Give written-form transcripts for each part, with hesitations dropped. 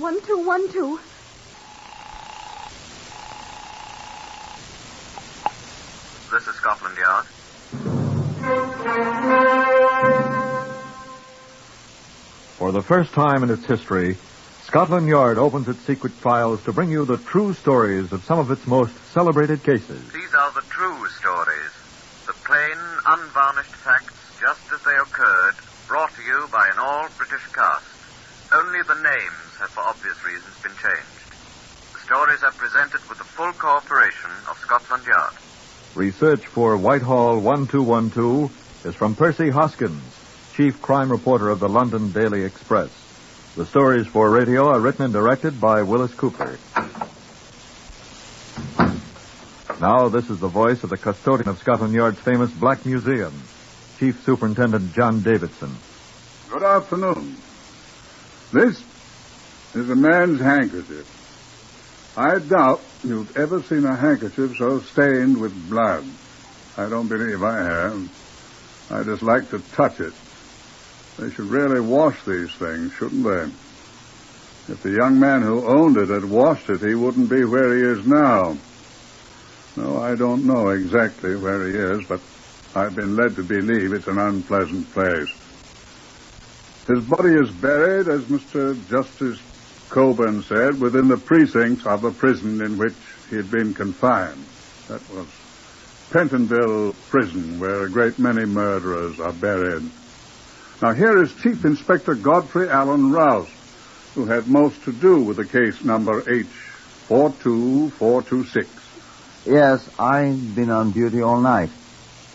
1212. This is Scotland Yard. For the first time in its history, Scotland Yard opens its secret files to bring you the true stories of some of its most celebrated cases. These are the true stories. The plain, unvarnished facts, just as they occurred, brought to you by an all-British cast. Only the names have, for obvious reasons, been changed. The stories are presented with the full cooperation of Scotland Yard. Research for Whitehall 1212 is from Percy Hoskins, chief crime reporter of the London Daily Express. The stories for radio are written and directed by Wyllis Cooper. Now, this is the voice of the custodian of Scotland Yard's famous Black Museum, Chief Superintendent John Davidson. Good afternoon. This is a man's handkerchief. I doubt you've ever seen a handkerchief so stained with blood. I don't believe I have. I just like to touch it. They should really wash these things, shouldn't they? If the young man who owned it had washed it, he wouldn't be where he is now. No, I don't know exactly where he is, but I've been led to believe it's an unpleasant place. His body is buried, as Mr. Justice Coburn said, within the precincts of the prison in which he had been confined. That was Pentonville Prison, where a great many murderers are buried. Now, here is Chief Inspector Godfrey Allen Rouse, who had most to do with the case number H42426. Yes, I'd been on duty all night.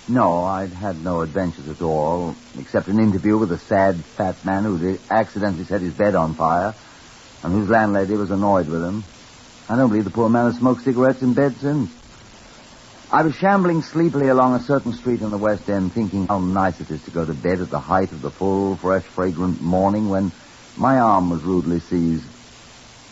No, I'd had no adventures at all, except an interview with a sad, fat man who accidentally set his bed on fire, and whose landlady was annoyed with him. I don't believe the poor man has smoked cigarettes in bed since. I was shambling sleepily along a certain street in the West End, thinking how nice it is to go to bed at the height of the full, fresh, fragrant morning, when my arm was rudely seized.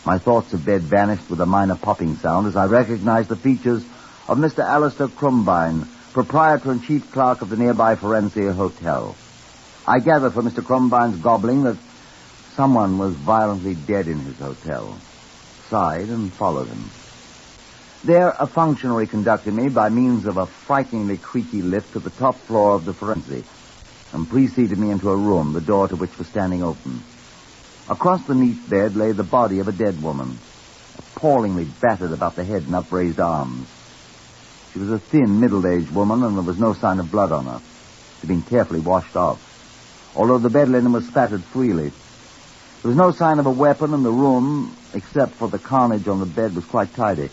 My thoughts of bed vanished with a minor popping sound as I recognized the features of Mr. Alistair Crumbine, proprietor and chief clerk of the nearby Forensia Hotel. I gathered from Mr. Crumbine's gobbling that someone was violently dead in his hotel. Sighed and followed him. There, a functionary conducted me by means of a frighteningly creaky lift to the top floor of the Forensic and preceded me into a room, the door to which was standing open. Across the neat bed lay the body of a dead woman, appallingly battered about the head and upraised arms. She was a thin, middle-aged woman, and there was no sign of blood on her. She'd been carefully washed off, although the bed linen was spattered freely. There was no sign of a weapon, and the room, except for the carnage on the bed, was quite tidy.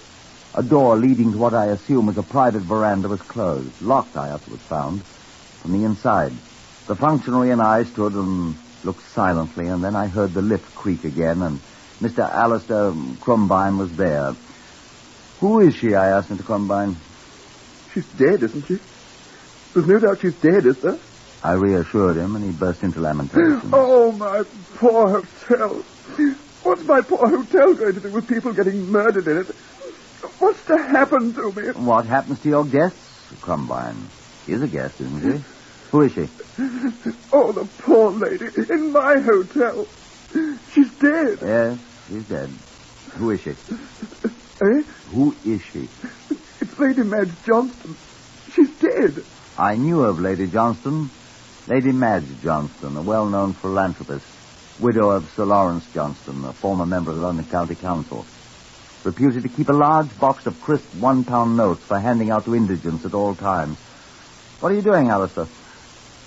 A door leading to what I assume was a private veranda was closed. Locked, I afterwards found, from the inside. The functionary and I stood and looked silently, and then I heard the lift creak again, and Mr. Alistair Crumbine was there. Who is she, I asked Mr. Crumbine. She's dead, isn't she? There's no doubt she's dead, is there? I reassured him, and he burst into lamentation. Oh, my poor hotel. What's my poor hotel going to do with people getting murdered in it? What's to happen to me? What happens to your guests, Crumbine? She's a guest, isn't she? Who is she? Oh, the poor lady in my hotel. She's dead. Yes, she's dead. Who is she? Eh? Who is she? It's Lady Madge Johnston. She's dead. I knew of Lady Johnston. Lady Madge Johnston, a well-known philanthropist, widow of Sir Lawrence Johnston, a former member of the London County Council, reputed to keep a large box of crisp £1 notes for handing out to indigents at all times. What are you doing, Alistair?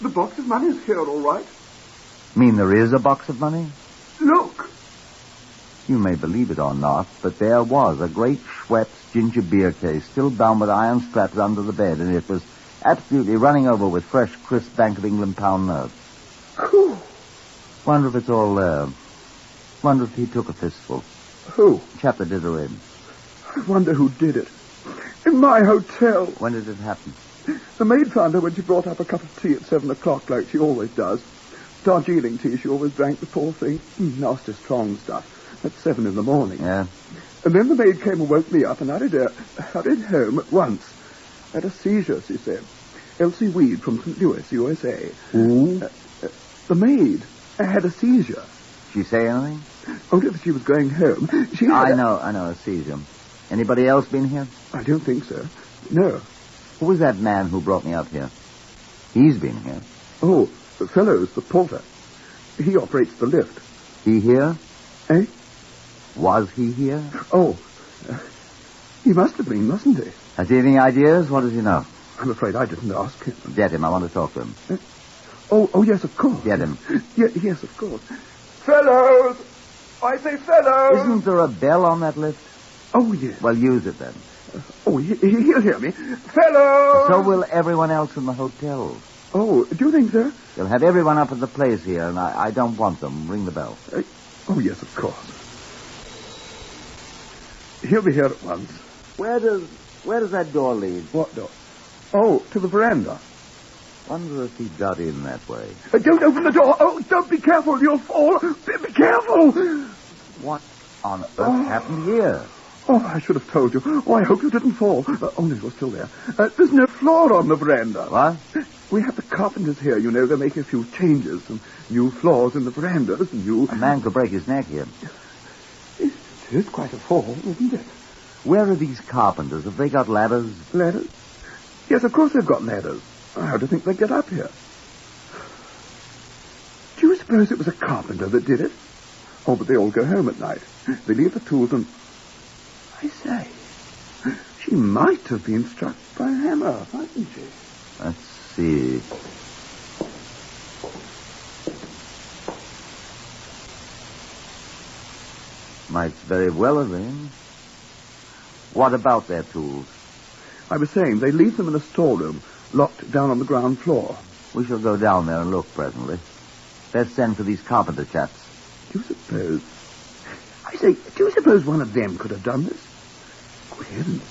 The box of money is here, all right. Mean there is a box of money? Look. You may believe it or not, but there was a great Schweppes ginger beer case still bound with iron straps under the bed, and it was absolutely running over with fresh, crisp Bank of England pound notes. Whew. Wonder if it's all there. Wonder if he took a fistful. Who? Chap that did her in. I wonder who did it. In my hotel. When did it happen? The maid found her when she brought up a cup of tea at 7 o'clock, like she always does. Darjeeling tea she always drank, the poor thing. Nasty strong stuff. At 7 in the morning. Yeah. And then the maid came and woke me up, and hurried home at once. Had a seizure, she said. Elsie Weed from St. Louis, USA. Who? The maid had a seizure. Did she say anything? Only that she was going home. She had I know, a cesium. Anybody else been here? I don't think so. No. Who was that man who brought me up here? He's been here. Oh, Fellows, the porter. He operates the lift. He here? Eh? Was he here? Oh, he must have been, mustn't he? Has he any ideas? What does he know? I'm afraid I didn't ask him. Get him. I want to talk to him. Oh, yes, of course. Get him. Yes, of course. Fellows! I say fellows! Isn't there a bell on that lift? Oh, yes. Well, use it then. Oh, he'll hear me. Fellows! So will everyone else in the hotel. Oh, do you think so? You'll have everyone up at the place here, and I don't want them. Ring the bell. Oh, yes, of course. He'll be here at once. Where does that door lead? What door? Oh, to the veranda. Wonder if he got in that way. Don't open the door. Oh, don't be careful. You'll fall. Be careful. What on earth happened here? Oh, I should have told you. Oh, I hope you didn't fall. Only you're still there. There's no floor on the veranda. What? We have the carpenters here, you know. They're making a few changes. Some new floors in the verandas. A man could break his neck here. It is quite a fall, isn't it? Where are these carpenters? Have they got ladders? Ladders? Yes, of course they've got ladders. How do you think they get up here? Do you suppose it was a carpenter that did it? Oh, but they all go home at night. They leave the tools and... I say, she might have been struck by a hammer, mightn't she? Let's see. Might very well have been. What about their tools? I was saying, they leave them in a storeroom, locked down on the ground floor. We shall go down there and look presently. Let's send for these carpenter chaps. Do you suppose... I say, do you suppose one of them could have done this? Good heavens.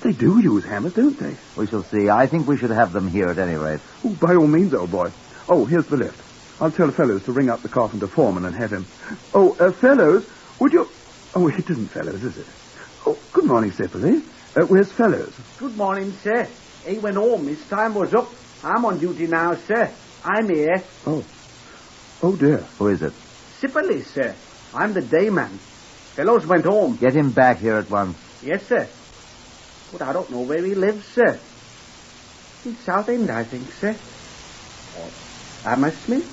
They do use hammers, don't they? We shall see. I think we should have them here at any rate. Oh, by all means, old boy. Oh, here's the lift. I'll tell Fellows to ring up the carpenter foreman and have him... Oh, Fellows, would you... Oh, it isn't Fellows, is it? Oh, good morning, Sipperley. Where's Fellows? Good morning, sir. He went home. His time was up. I'm on duty now, sir. I'm here. Oh. Oh, dear. Who is it? Sipperley, sir. I'm the dayman. Fellows went home. Get him back here at once. Yes, sir. But I don't know where he lives, sir. In Southend, I think, sir. Or Hammersmith.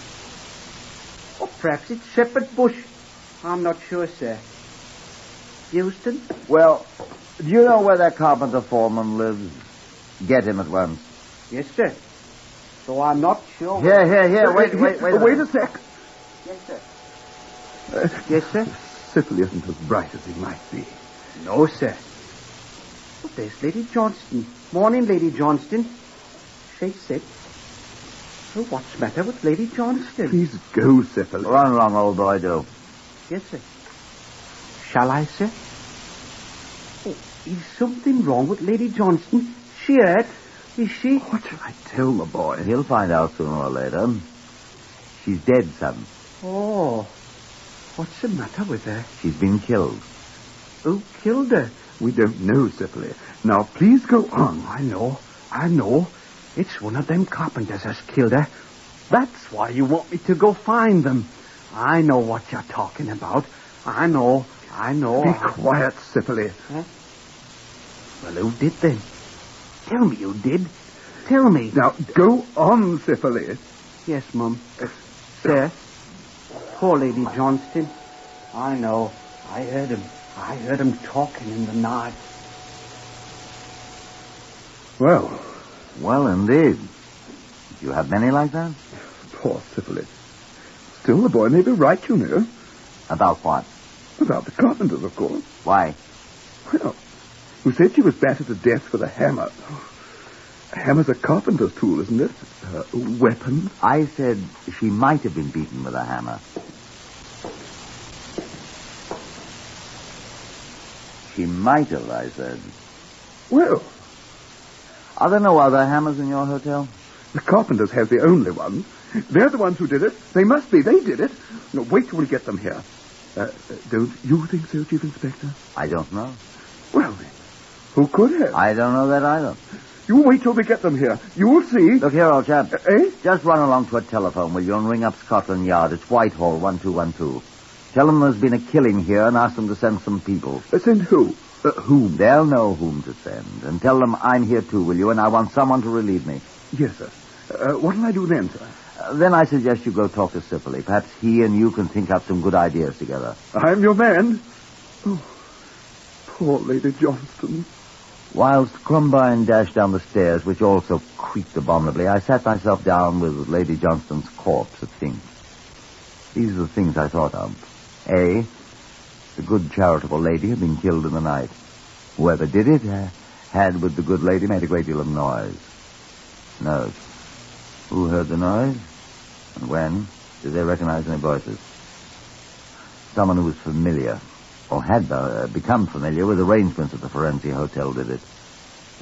Or perhaps it's Shepherd Bush. I'm not sure, sir. Houston? Well, do you know where that carpenter foreman lives? Get him at once. Yes, sir. So I'm not sure. Here. Wait a sec. Yes, sir. Yes, sir? Sipperley isn't as bright as he might be. No, sir. But there's Lady Johnston. Morning, Lady Johnston. She's sick. Well, what's the matter with Lady Johnston? Please go, Sipperley. Run along, old boy, do. Yes, sir. Shall I, sir? Oh, is something wrong with Lady Johnston? She hurt? Is she? What shall I tell the boy? He'll find out sooner or later. She's dead, son. Oh. What's the matter with her? She's been killed. Who killed her? We don't know, Sipperley. Now, please go on. I know. It's one of them carpenters has killed her. That's why you want me to go find them. I know what you're talking about. I know. Be quiet, Sipperley. Huh? Well, who did then? Tell me who did. Tell me. Now, go on, Sipperley. Yes, Mum. Sir? Poor Lady Johnston. I know. I heard him talking in the night. Well, indeed. Do you have many like that? Poor Sipperley. Still, the boy may be right, you know. About what? About the carpenters, of course. Why? Well, you said she was battered to death with a hammer. A hammer's a carpenter's tool, isn't it? A weapon. I said she might have been beaten with a hammer. She might have, I said. Well, Are there no other hammers in your hotel? the carpenters have the only ones. They're the ones who did it. They must be. They did it. No, wait till we get them here. Don't you think so, Chief Inspector? I don't know. Well, then, who could have? I don't know that either. You wait till we get them here. You'll see. Look here, old chap. Eh? Just run along to a telephone, will you, and ring up Scotland Yard. It's Whitehall, 1212. Tell them there's been a killing here and ask them to send some people. Send who? Whom? They'll know whom to send. And tell them I'm here too, will you? And I want someone to relieve me. Yes, sir. What'll I do then, sir? Then I suggest you go talk to Sipperley. Perhaps he and you can think up some good ideas together. I'm your man. Oh, poor Lady Johnston. Whilst Crumbine dashed down the stairs, which also creaked abominably, I sat myself down with Lady Johnston's corpse at think. These are the things I thought of. A, the good charitable lady had been killed in the night. Whoever did it had, with the good lady, made a great deal of noise. Note. Who heard the noise? And when? Did they recognize any voices? Someone who was familiar, or had become familiar with arrangements at the Forensic Hotel did it.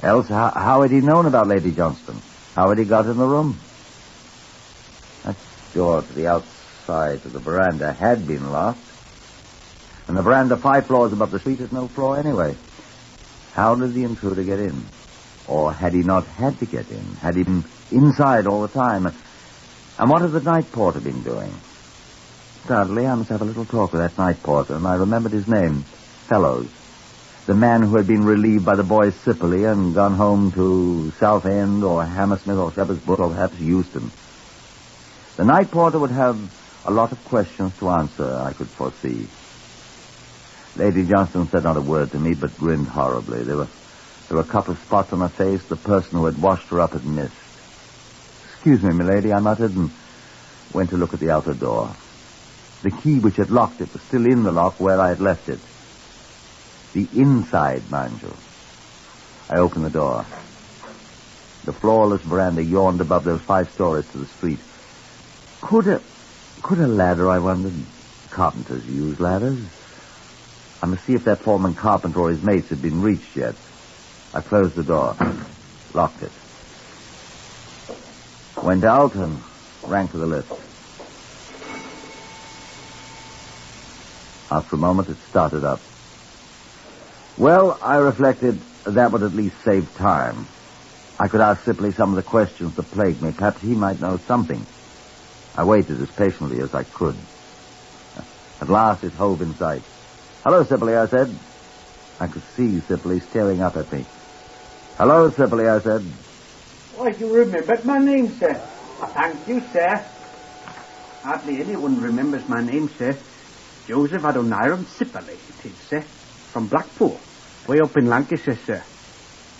Else, how had he known about Lady Johnston? How had he got in the room? That door to the outside of the veranda had been locked. And the veranda 5 floors above the street is no floor anyway. How did the intruder get in? Or had he not had to get in? Had he been inside all the time? And what had the night porter been doing? Suddenly, I must have a little talk with that night porter, and I remembered his name, Fellows. The man who had been relieved by the boys Sipperley and gone home to Southend or Hammersmith or Shepherd's Bush or perhaps Euston. The night porter would have a lot of questions to answer, I could foresee. Lady Johnston said not a word to me, but grinned horribly. There were a couple of spots on her face the person who had washed her up had missed. "Excuse me, milady," I muttered, and went to look at the outer door. The key which had locked it was still in the lock where I had left it. The inside, mind you. I opened the door. The floorless veranda yawned above those 5 stories to the street. Could a ladder, I wondered? Carpenters use ladders. I must see if that foreman carpenter or his mates had been reached yet. I closed the door, locked it. Went out and rang for the lift. After a moment, it started up. Well, I reflected, that would at least save time. I could ask Sipperley some of the questions that plagued me. Perhaps he might know something. I waited as patiently as I could. At last, it hove in sight. "Hello, Sipperley," I said. I could see Sipperley staring up at me. "Hello, Sipperley," I said. Why, you remembered my name, sir. Thank you, sir. Hardly anyone remembers my name, sir. Joseph Adoniram Sipperley, it is, sir. From Blackpool, way up in Lancashire, sir.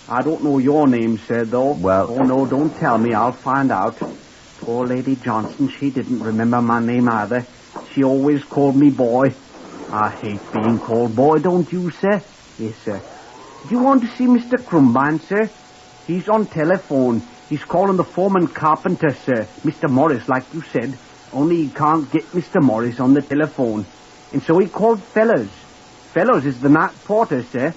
I don't know your name, sir, though. Well... Oh, no, don't tell me. I'll find out. Poor Lady Johnston, she didn't remember my name either. She always called me boy. I hate being called boy, don't you, sir? Yes, sir. Do you want to see Mr. Crumbine, sir? He's on telephone. He's calling the foreman carpenter, sir. Mr. Morris, like you said. Only he can't get Mr. Morris on the telephone. And so he called Fellows. Fellows is the night porter, sir.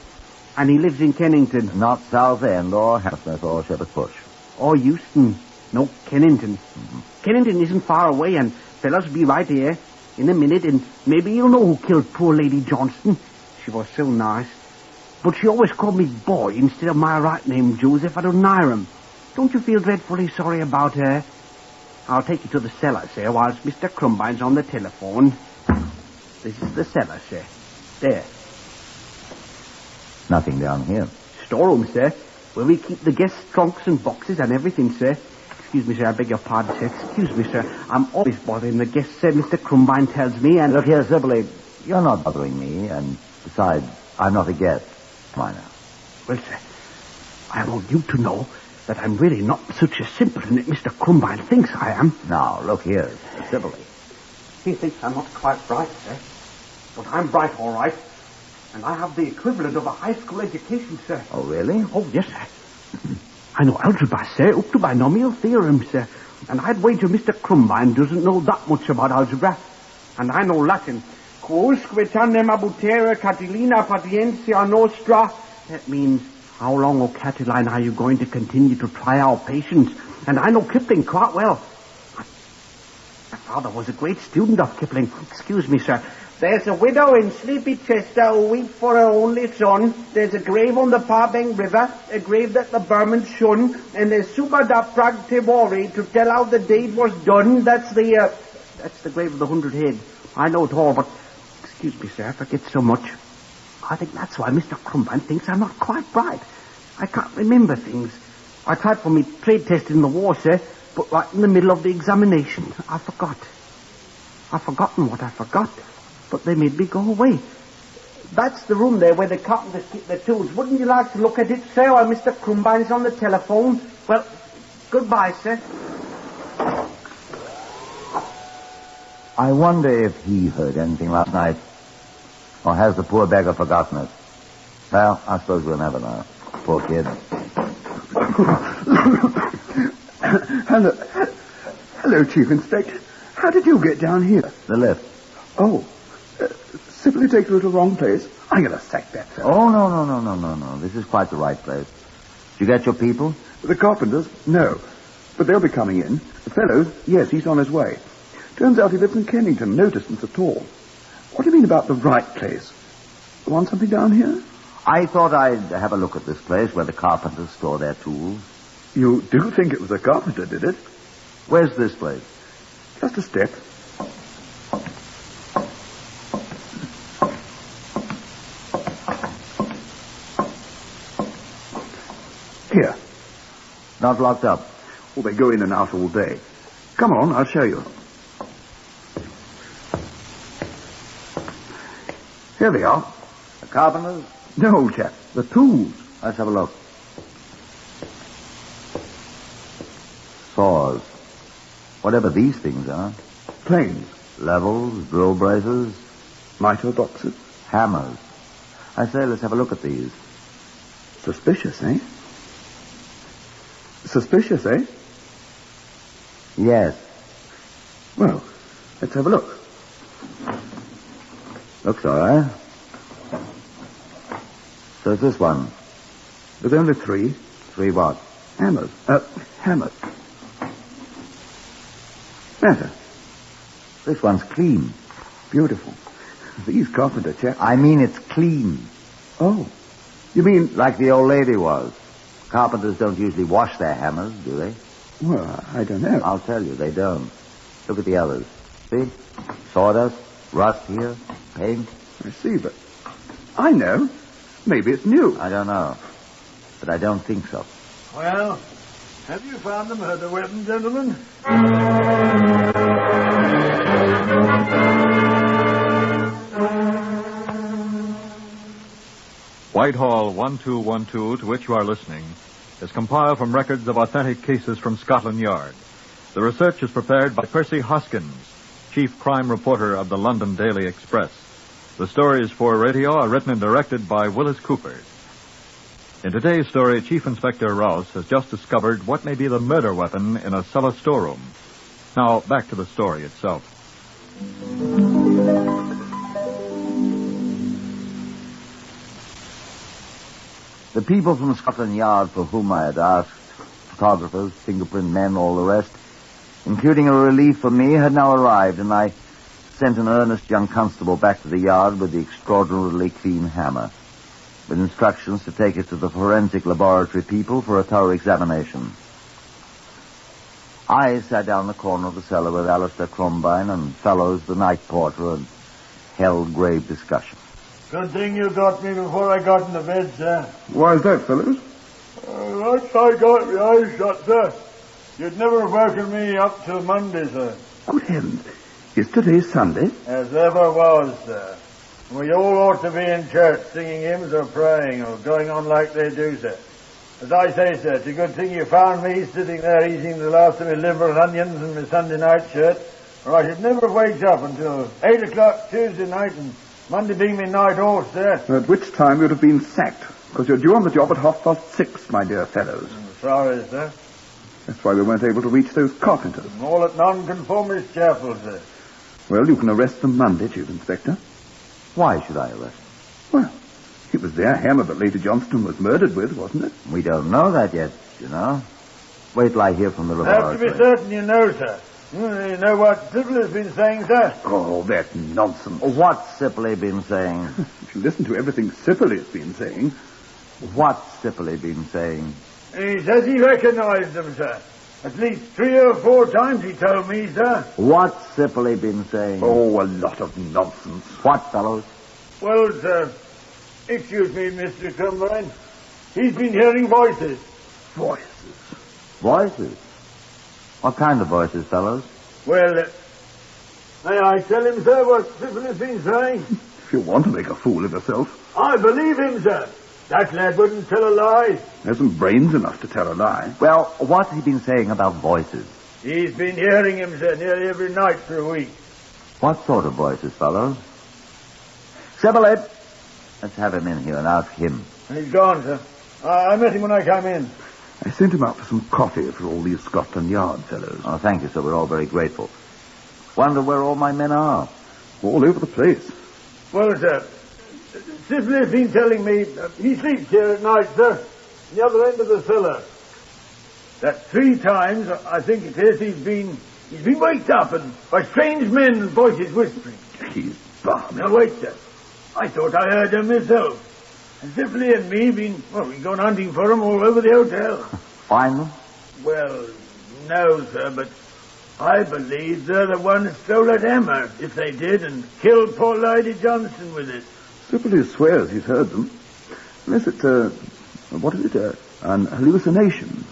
And he lives in Kennington. Not Southend or Hammersmith or Shepherd's Bush. Or Euston. No, Kennington. Mm-hmm. Kennington isn't far away, and Fellows will be right here in a minute, and maybe you'll know who killed poor Lady Johnston. She was so nice. But she always called me boy instead of my right name, Joseph Adoniram. Don't you feel dreadfully sorry about her? I'll take you to the cellar, sir, whilst Mr. Crumbine's on the telephone. This is the cellar, sir. There. Nothing down here. Storeroom, sir, where we keep the guest trunks and boxes and everything, sir. Excuse me, sir, I beg your pardon, sir. Excuse me, sir. I'm always bothering the guests, sir. Mr. Crumbine tells me, and... Look here, Sipperley, you're not bothering me, and besides, I'm not a guest. Why now? Well, sir, I want you to know that I'm really not such a simpleton that Mr. Crumbine thinks I am. Now, look here, Sipperley. He thinks I'm not quite bright, sir. But I'm bright, all right. And I have the equivalent of a high school education, sir. Oh, really? Oh, yes, sir. I know algebra, sir, up to binomial theorem, sir. And I'd wager Mr. Crumbine doesn't know that much about algebra. And I know Latin. Quousque tandem abutera Catilina patientia nostra. That means, how long, O Catiline, are you going to continue to try our patience? And I know Kipling quite well. My father was a great student of Kipling. Excuse me, sir. There's a widow in Sleepy Chester who weeps for her only son. There's a grave on the Parbeng River, a grave that the Burmans shun, and there's Subada Prag Tewari to tell how the deed was done. That's the grave of the 100 Head. I know it all, but Excuse me, sir, I forget so much. I think that's why Mr. Crumbine thinks I'm not quite bright. I can't remember things. I tried for me trade test in the war, sir, but right in the middle of the examination, I forgot. I've forgotten what I forgot, but they made me go away. That's the room there where the carpenters keep their tools. Wouldn't you like to look at it, sir, while Mr. Crumbine's on the telephone? Well, goodbye, sir. I wonder if he heard anything last night. Or has the poor beggar forgotten it? Well, I suppose we'll never know. Poor kid. Hello, Chief Inspector. How did you get down here? The lift. Oh, simply take you to the wrong place. I'm going to sack that fellow. Oh, no. This is quite the right place. Did you get your people? The carpenters? No. But they'll be coming in. The fellow? Yes, he's on his way. Turns out he lives in Kennington, no distance at all. What do you mean about the right place? You want something down here? I thought I'd have a look at this place where the carpenters store their tools. You do think it was a carpenter, did it? Where's this place? Just a step. Here. Not locked up. Well, they go in and out all day. Come on, I'll show you. Here they are. The carpenters? No, chap. The tools. Let's have a look. Saws. Whatever these things are. Planes. Levels, drill braces. Miter boxes. Hammers. I say, let's have a look at these. Suspicious, eh? Suspicious, eh? Yes. Well, let's have a look. Looks all right. So it's this one. There's only three. Three what? Hammers. Hammers. Matter. This one's clean. Beautiful. These carpenter chaps. I mean it's clean. Oh. You mean... Like the old lady was. Carpenters don't usually wash their hammers, do they? Well, I don't know. I'll tell you, they don't. Look at the others. See? Sawdust, rust here, paint. I see, but... I know. Maybe it's new. I don't know. But I don't think so. Well, have you found the murder weapon, gentlemen? Whitehall 1212, to which you are listening, is compiled from records of authentic cases from Scotland Yard. The research is prepared by Percy Hoskins, chief crime reporter of the London Daily Express. The stories for radio are written and directed by Wyllis Cooper. In today's story, Chief Inspector Rouse has just discovered what may be the murder weapon in a cellar storeroom. Now, back to the story itself. The people from Scotland Yard for whom I had asked, photographers, fingerprint men, all the rest, including a relief for me, had now arrived, and I sent an earnest young constable back to the yard with the extraordinarily clean hammer, with instructions to take it to the forensic laboratory people for a thorough examination. I sat down in the corner of the cellar with Alistair Crumbine and Fellows, the night porter, and held grave discussion. Good thing you got me before I got into bed, sir. Why is that, fellows? Once I got my eyes shut, sir, you'd never have woken me up till Monday, sir. Good heavens. Is today Sunday? As ever was, sir. We all ought to be in church singing hymns or praying or going on like they do, sir. As I say, sir, it's a good thing you found me sitting there eating the last of my liver and onions in my Sunday night shirt, or I should never have waked up until 8 o'clock Tuesday night and Monday being my night off, sir. At which time you'd have been sacked, because you're due on the job at 6:30, my dear fellows. I'm sorry, sir. That's why we weren't able to reach those carpenters. I'm all at Nonconformist Chapel, sir. Well, you can arrest them Monday, Chief Inspector. Why should I arrest them? Well, it was their hammer that Lady Johnston was murdered with, wasn't it? We don't know that yet, you know. Wait till I hear from the Have laboratory. to be certain you know, sir. You know what Sybil has been saying, sir? Oh, that nonsense. What's Sipley been saying? If you listen to everything Syphilis been saying... What's Sipley been saying? He says he recognised them, sir. At least 3 or 4 times he told me, sir. What's Sibley been saying? Oh, a lot of nonsense. What, fellows? Well, sir, excuse me, Mr. Combine. He's been hearing voices. Voices. Voices? What kind of voices, fellows? Well, may I tell him, sir, what Sibley's been saying? If you want to make a fool of yourself. I believe him, sir. That lad wouldn't tell a lie. Hasn't brains enough to tell a lie. Well, what's he been saying about voices? He's been hearing him, sir, nearly every night for a week. What sort of voices, fellows? Sibley, let's have him in here and ask him. He's gone, sir. I met him when I came in. I sent him out for some coffee for all these Scotland Yard fellows. Oh, thank you, sir. We're all very grateful. Wonder where all my men are. All over the place. Well, sir, Sibley's been telling me he sleeps here at night, sir, in the other end of the cellar. That 3 times, I think it is, he's been waked up and by strange men and voices whispering. He's balmy. Now, wait, sir. I thought I heard them myself. And Sibley and me we've gone hunting for them all over the hotel. Find them? Well, no, sir, but I believe they're the ones who stole that hammer, if they did, and killed poor Lady Johnson with it. Sibley swears he's heard them. Unless it's what is it, an hallucination.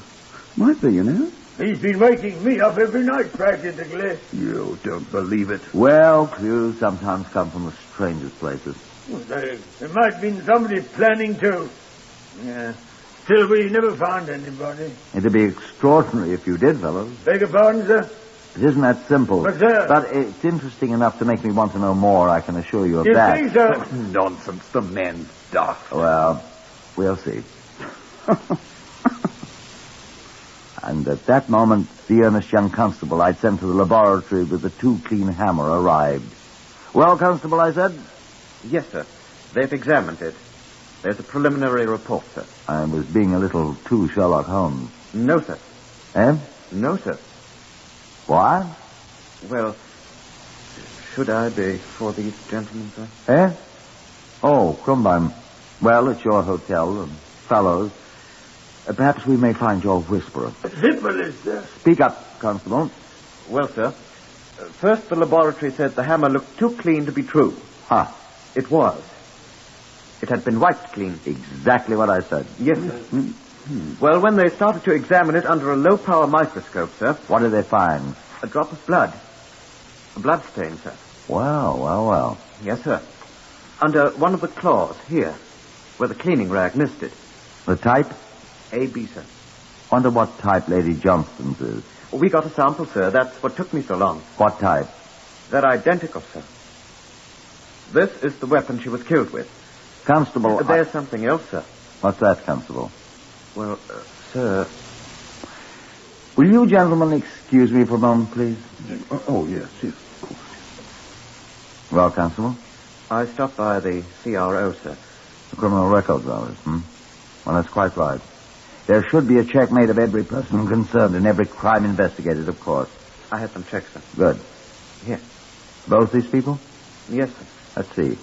Might be, you know. He's been waking me up every night, practically. You don't believe it. Well, clues sometimes come from the strangest places. Well, there might have been somebody planning to. Yeah. Still, we never found anybody. It'd be extraordinary if you did, fellows. Beg your pardon, sir? It isn't that simple. But, sir... But it's interesting enough to make me want to know more, I can assure you of You that. see, sir? Nonsense. The man's daft. Well, we'll see. And at that moment, the earnest young constable I'd sent to the laboratory with the 2-clean hammer arrived. Well, Constable, I said? Yes, sir. They've examined it. There's a preliminary report, sir. I was being a little too Sherlock Holmes. No, sir. Eh? No, sir. What? Well, should I be for these gentlemen, sir? Eh? Oh, Crumbine. Well, it's your hotel, and fellows. Perhaps we may find your whisperer. Sibley, sir. Speak up, Constable. Well, sir, first the laboratory said the hammer looked too clean to be true. Huh. It was. It had been wiped clean. Exactly what I said. Yes, sir. Well, when they started to examine it under a low-power microscope, sir... What did they find? A drop of blood. A blood stain, sir. Well. Yes, sir. Under one of the claws, here, where the cleaning rag missed it. The type? AB, sir. Wonder what type Lady Johnston's is. We got a sample, sir. That's what took me so long. What type? They're identical, sir. This is the weapon she was killed with. Constable... There's something else, sir. What's that, Constable? Well, sir... Will you gentlemen excuse me for a moment, please? Oh, yes, of course. Well, Constable? I stopped by the CRO, sir. The Criminal Records Office, Well, that's quite right. There should be a check made of every person concerned and every crime investigated, of course. I had them checked, sir. Good. Here. Both these people? Yes, sir. Let's see.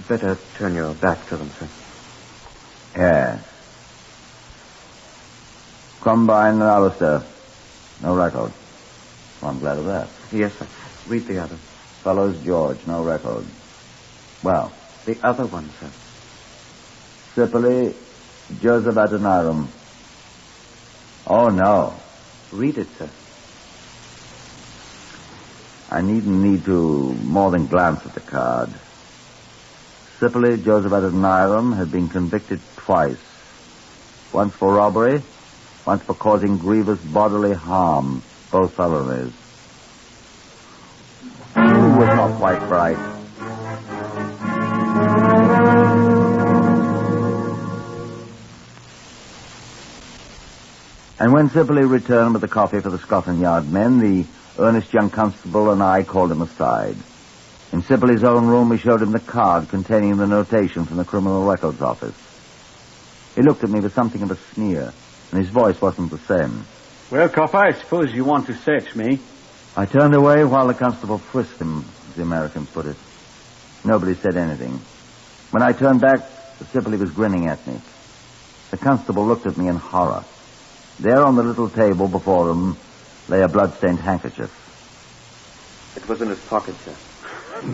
Better turn your back to them, sir. Yes. Combine and Alistair. No record. I'm glad of that. Yes, sir. Read the other. Fellows George, no record. Well. The other one, sir. Sibley, Joseph Adoniram. Oh, no. Read it, sir. I needn't need to more than glance at the card. Sibley, Joseph Adoniram had been convicted twice. Once for robbery, once for causing grievous bodily harm. Both felonies. Who was not quite bright? And when Sibley returned with the coffee for the Scotland Yard men, the earnest young constable and I called him aside. In Sibley's own room, we showed him the card containing the notation from the Criminal Records Office. He looked at me with something of a sneer, and his voice wasn't the same. Well, copper, I suppose you want to search me. I turned away while the constable frisked him, as the Americans put it. Nobody said anything. When I turned back, Sibley was grinning at me. The constable looked at me in horror. There on the little table before him lay a blood-stained handkerchief. It was in his pocket, sir.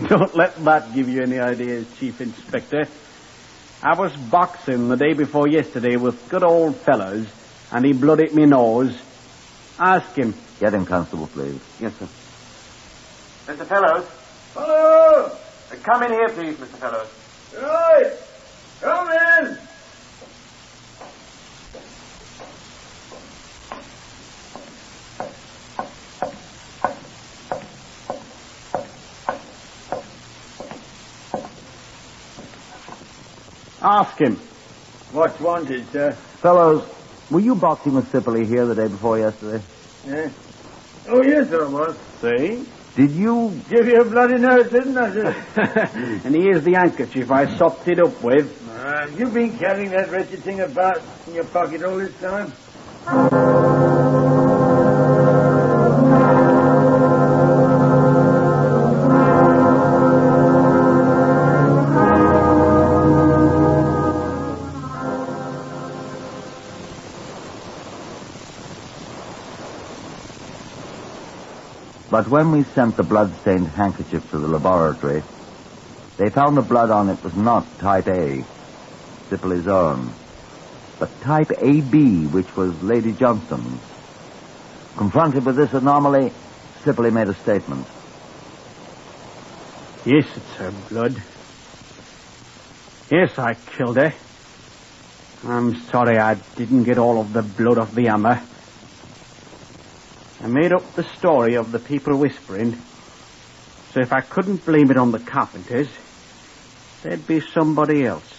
Don't let that give you any ideas, Chief Inspector. I was boxing the day before yesterday with good old Fellows, and he blooded me nose. Ask him. Get him, Constable, please. Yes, sir. Mr. Fellows. Hello! Come in here, please, Mr. Fellows. Right! Come in! Ask him. What's wanted, sir? Fellows, were you boxing with Sipperley here the day before yesterday? Yeah. Oh, yes, sir, I was. See? Did you... Give you a bloody nose, didn't I, sir? And here's the handkerchief I sopped it up with. You've been carrying that wretched thing about in your pocket all this time? But when we sent the blood-stained handkerchief to the laboratory, they found the blood on it was not type A, Sipperley's own, but type AB, which was Lady Johnston's. Confronted with this anomaly, Sipperley made a statement. Yes, it's her blood. Yes, I killed her. I'm sorry I didn't get all of the blood off the hammer. I made up the story of the people whispering, so if I couldn't blame it on the carpenters, there'd be somebody else.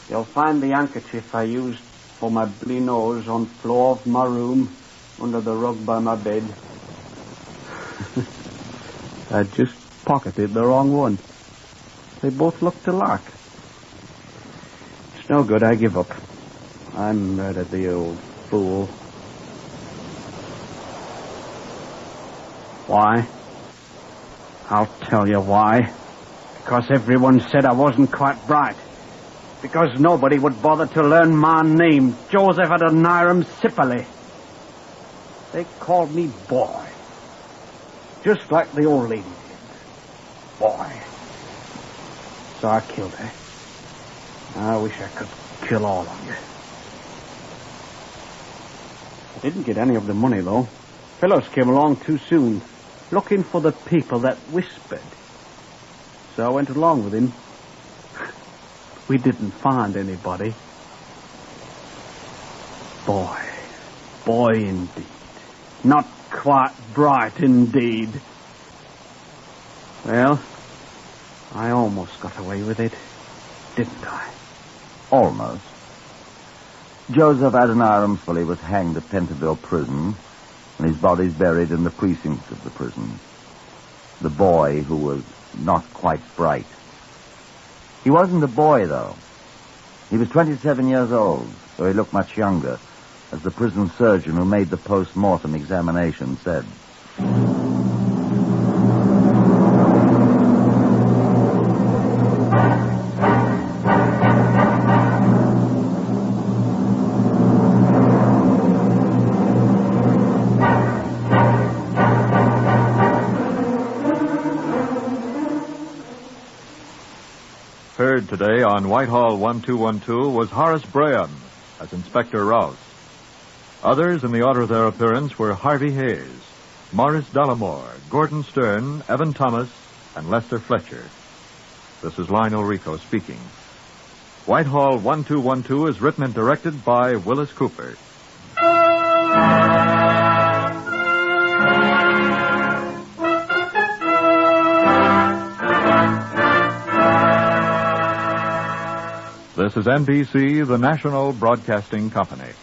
You'll find the handkerchief I used for my bloody nose on floor of my room under the rug by my bed. I just pocketed the wrong one. They both looked alike. It's no good, I give up. I murdered the old fool. Why? I'll tell you why. Because everyone said I wasn't quite bright. Because nobody would bother to learn my name, Joseph Adoniram Sipperley. They called me Boy. Just like the old lady did. Boy. So I killed her. I wish I could kill all of you. I didn't get any of the money, though. Fellows came along too soon, looking for the people that whispered. So I went along with him. We didn't find anybody. Boy indeed. Not quite bright indeed. Well, I almost got away with it, didn't I? Almost. Joseph Adoniram Sipperley was hanged at Pentonville Prison, and his body's buried in the precincts of the prison. The boy who was not quite bright. He wasn't a boy, though. He was 27 years old, though he looked much younger, as the prison surgeon who made the post-mortem examination said. Heard today on Whitehall 1212 was Horace Braham as Inspector Rouse. Others in the order of their appearance were Harvey Hayes, Morris Dollamore, Gordon Stern, Evan Thomas, and Lester Fletcher. This is Lionel Rico speaking. Whitehall 1212 is written and directed by Wyllis Cooper. This is NBC, the national broadcasting company.